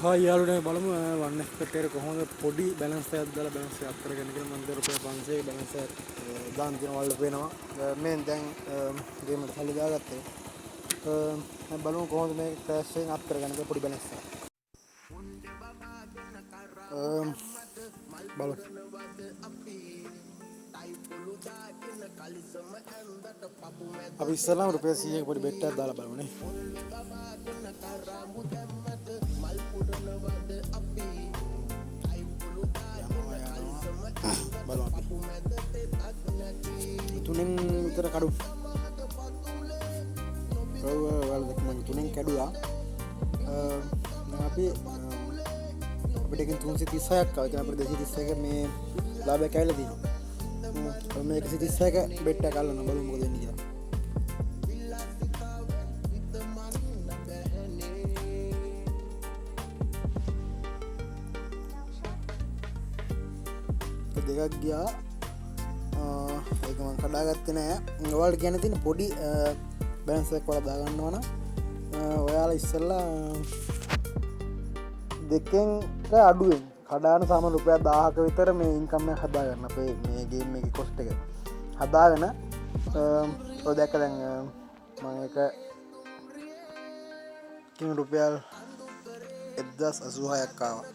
Hi යාළුවනේ බලමු වන් expect එක කොහොමද පොඩි බැලන්ස් එකක් දාලා බැලන්ස් එකක් කරගෙන කියලා මම රුපියල් 500 බැලන්ස් එකක් දාන්න තියෙන වලට පේනවා මේ දැන් ගේම් එකට සල්ලි දාගත්තේ බලමු කොහොමද මේ ක්‍රෑෂ් එකෙන් අත් කරගන්න පොඩි බැලන්ස් එකක් බලමු අපි ඉස්සෙල්ලාම රුපියල් 100ක පොඩි බෙට් එකක් දාලා බලමුනේ තුනෙන් විතර කඩු මම තුනෙන් කැඩුවා අපි අපිට එකෙන් 336ක් ආවා. ඉතින් අපිට 231 මේ ලාභය කැවිලා තියෙනවා. මේ 136ක බෙට් එක අල්ලන්න බලමු මොකද වෙන්නේ කියලා. දෙකක් ගියා ඒක මම කඩාගත්තේ නෑ. ඔයාලට කියන්න තියෙන පොඩි බැලන්ස් එකක් වල දාගන්න ඕන. ඔයාලා ඉස්සෙල්ලා දෙකෙන් අඩුවෙන් කඩාන සාමාන්‍ය රුපියල් 1000ක විතර මේ ඉන්කම් එක හදාගන්න. අපේ මේ ගේම් එකේ කොස්ට් එක හදාගෙන ඔය දැක්ක දැන් මම එක කින් රුපියල් 1086ක් ආවා.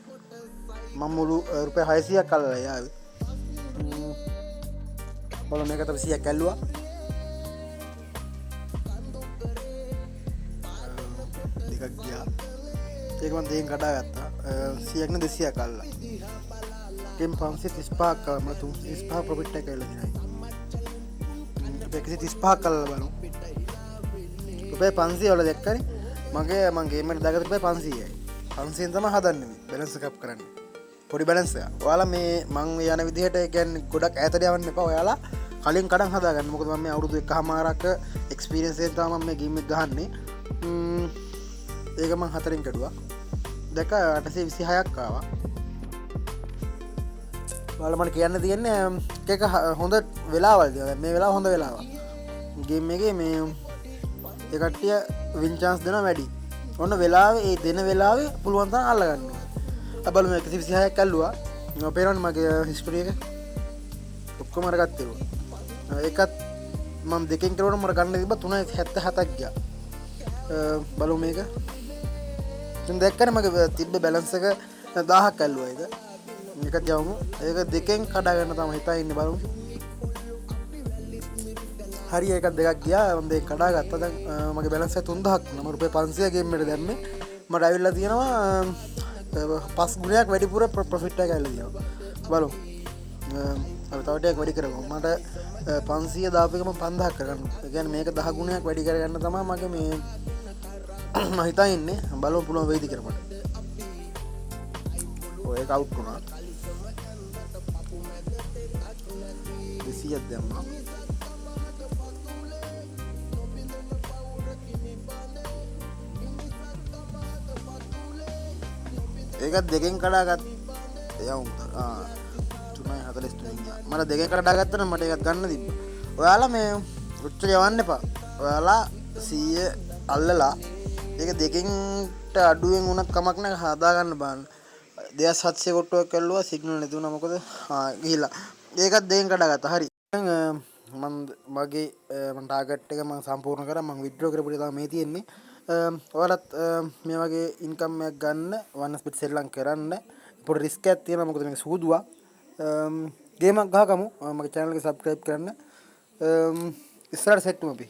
මම මුළු රුපියල් 600ක් අල්ලලා යාවි. බලමු මේකට අපි 100ක් ඇල්ලුවා. දෙකක් ගියා. ඒක මම දෙකෙන් කඩාගත්තා. 100ක් නේ 200ක් අල්ලලා. ගේම් 535ක් ආවා. මම 335 ප්‍රොෆිට් එක ඇල්ලලා දිනයි. රුපියල් 135ක් අල්ලලා බලමු. රුපියල් 500 වල දැක්කනේ. මම ගේම් එකට දාගත්ත රුපියල් 500යි. 500ෙන් තමයි හදන්නේ මේ බැලන්ස් එක අප් කරන්නේ. පොඩි බැලන්ස් එක. ඔයාලා මේ මං යන විදිහට කියන්නේ ගොඩක් ඈතට යවන්න එපා. ඔයාලා කලින් කඩන් හදාගන්න. මොකද මම මේ අවුරුදු 1කමාරක එක්ස්පීරියන්ස් එකෙන් තමයි මම මේ ගේම් එක ගහන්නේ. ඒක මං 4ෙන් කැඩුවා. දැක 826ක් ආවා. ඔයාලා මට කියන්න තියෙන්නේ එක හොඳ වෙලාවල් දිහා. මේ වෙලාව හොඳ වෙලාවක්. ගේම් එකේ මේ ඒ කට්ටිය වින් chance දෙනවා වැඩි. ඔන්න වෙලාවේ ඒ දෙන වෙලාවේ පුළුවන් තරම් අල්ල ගන්න. බලමු 126ක් ඇල්ලුවා. මම පේනවනේ මගේ හිස්ටරි එක. ඔක්කොම අරගත්තේ. ඒකත් මම දෙකෙන් කරුවොත් මට ගන්න තිබ්බා 377ක් ගියා. බලමු මේක. දැන් දැක්කනේ මගේ තිබ්බ බැලන්ස් එක 1000ක් ඇල්ලුවා ඒක. මේකත් යවමු. ඒක දෙකෙන් කඩා ගන්න තමයි හිතා ඉන්නේ බලමු. හරි එකක් දෙකක් ගියා. මම දෙක කඩා ගත්තා. දැන් මගේ බැලන්ස් එක 3000ක් වුණා. මම රුපියල් 500 ගේම් එකට දැම්මේ. මට ඇවිල්ලා තියෙනවා 5 ගුණයක් වැඩිපුර ප්‍රොෆිට් එක ඇවිල්ලා තියෙනවා. බලමු. අපි තව ටිකක් වැඩි කරමු. මට 500 දාපු එක මම 5000ක් කරගන්න. ඒ කියන්නේ මේක 10 ගුණයක් වැඩි කරගන්න තමයි මගේ මේ මම හිතා ඉන්නේ. බලමු පුළුවන් වෙයිද කියලා මට. ඔය එක අවුට් වුණා. 200ක් දැම්මා. ඒකත් දෙකෙන් කඩාගත් යවුම් 343 ගියා. මට දෙකෙන් කඩාගත්තා නම් මට ඒකත් ගන්න තිබ්බා. ඔයාලා මේ උච්චර යවන්න එපා. ඔයාලා 100 අල්ලලා ඒක දෙකෙන්ට අඩුවෙන් උනක් කමක් නැහැ හදා ගන්න බලන්න. 2700 කොට්ටුවක් කළුවා සිග්නල් නැති වුණා මොකද ගිහිල්ලා. ඒකත් දෙකෙන් කඩාගත්තා. හරි. මගේ ටාගට් එක මම සම්පූර්ණ කරා. මම විත්ඩ්‍රෝ කරපු එක තමයි මේ තියෙන්නේ. ඔයාලත් මේ වගේ ඉන්කම් එකක් ගන්න වන් ස්පීඩ් සෙල්ලම් කරන්න. පොඩි රිස්ක් එකක් තියෙනවා මොකද මේක සූදුවක්. ගේමක් ගහගමු. මගේ channel එක subscribe කරන්න. ඉස්සරහට සෙට්ටුම අපි